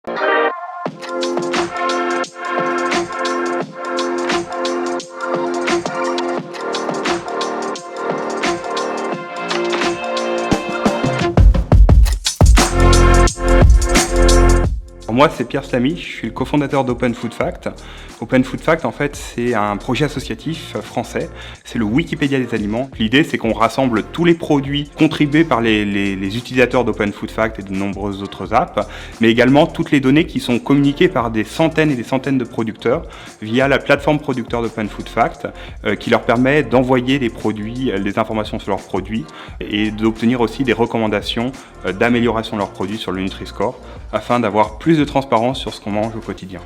Moi, c'est Pierre Slamy, je suis le cofondateur d'Open Food Fact. Open Food Fact, en fait, c'est un projet associatif français. C'est le Wikipédia des aliments. L'idée, c'est qu'on rassemble tous les produits contribués par les utilisateurs d'Open Food Fact et de nombreuses autres apps, mais également toutes les données qui sont communiquées par des centaines et des centaines de producteurs via la plateforme producteur d'Open Food Fact, qui leur permet d'envoyer des produits, des informations sur leurs produits et d'obtenir aussi des recommandations d'amélioration de leurs produits sur le Nutri-Score, afin d'avoir plus de transparence sur ce qu'on mange au quotidien.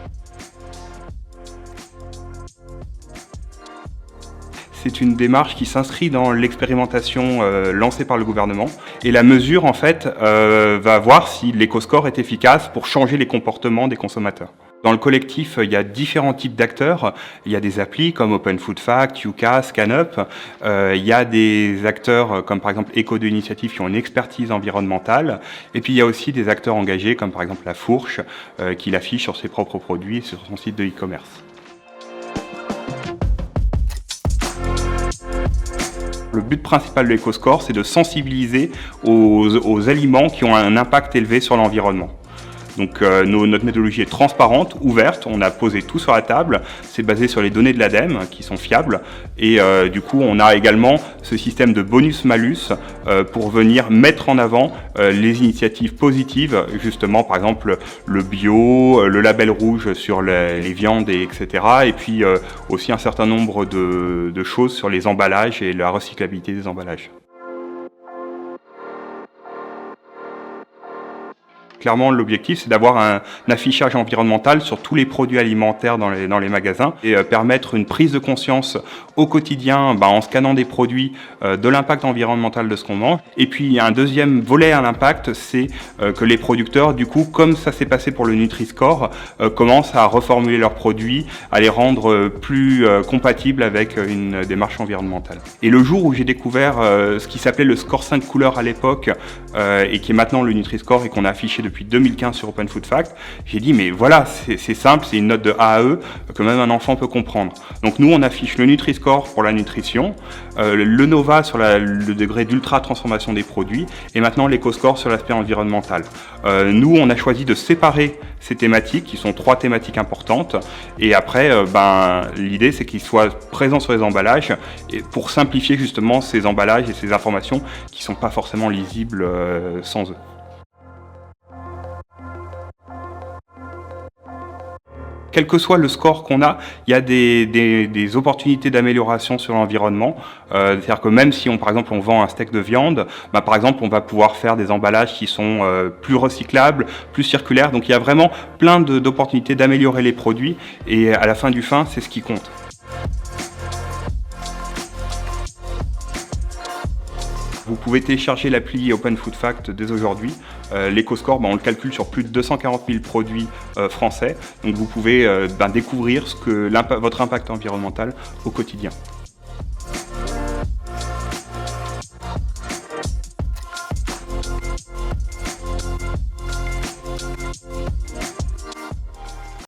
C'est une démarche qui s'inscrit dans l'expérimentation lancée par le gouvernement. Et la mesure, en fait, va voir si l'éco-score est efficace pour changer les comportements des consommateurs. Dans le collectif, il y a différents types d'acteurs. Il y a des applis comme Open Food Fact, Yuka, ScanUp. Il y a des acteurs comme par exemple Éco2 Initiative qui ont une expertise environnementale. Et puis il y a aussi des acteurs engagés comme par exemple La Fourche qui l'affiche sur ses propres produits sur son site de e-commerce. Le but principal de l'éco-score, c'est de sensibiliser aux aliments qui ont un impact élevé sur l'environnement. Donc notre méthodologie est transparente, ouverte, on a posé tout sur la table, c'est basé sur les données de l'ADEME qui sont fiables et du coup on a également ce système de bonus-malus pour venir mettre en avant les initiatives positives, justement par exemple le bio, le label rouge sur les viandes etc. Et puis aussi un certain nombre de choses sur les emballages et la recyclabilité des emballages. Clairement, l'objectif, c'est d'avoir un affichage environnemental sur tous les produits alimentaires dans les magasins et permettre une prise de conscience au quotidien en scannant des produits de l'impact environnemental de ce qu'on mange. Et puis, il y a un deuxième volet à l'impact, c'est que les producteurs, du coup, comme ça s'est passé pour le Nutri-Score, commencent à reformuler leurs produits, à les rendre plus compatibles avec une démarche environnementale. Et le jour où j'ai découvert ce qui s'appelait le score 5 couleurs à l'époque et qui est maintenant le Nutri-Score et qu'on a affiché depuis 2015 sur Open Food Fact, j'ai dit mais voilà, c'est simple, c'est une note de A à E que même un enfant peut comprendre. Donc nous on affiche le Nutri-Score pour la nutrition, le Nova sur le degré d'ultra transformation des produits et maintenant l'éco-score sur l'aspect environnemental. Nous on a choisi de séparer ces thématiques qui sont 3 thématiques importantes et après l'idée c'est qu'ils soient présents sur les emballages et pour simplifier justement ces emballages et ces informations qui ne sont pas forcément lisibles sans eux. Quel que soit le score qu'on a, il y a des opportunités d'amélioration sur l'environnement. C'est-à-dire que même si par exemple on vend un steak de viande, par exemple on va pouvoir faire des emballages qui sont plus recyclables, plus circulaires. Donc il y a vraiment plein d'opportunités d'améliorer les produits et à la fin du fin, c'est ce qui compte. Vous pouvez télécharger l'appli Open Food Fact dès aujourd'hui. L'éco-score, on le calcule sur plus de 240 000 produits français. Donc vous pouvez découvrir votre impact environnemental au quotidien.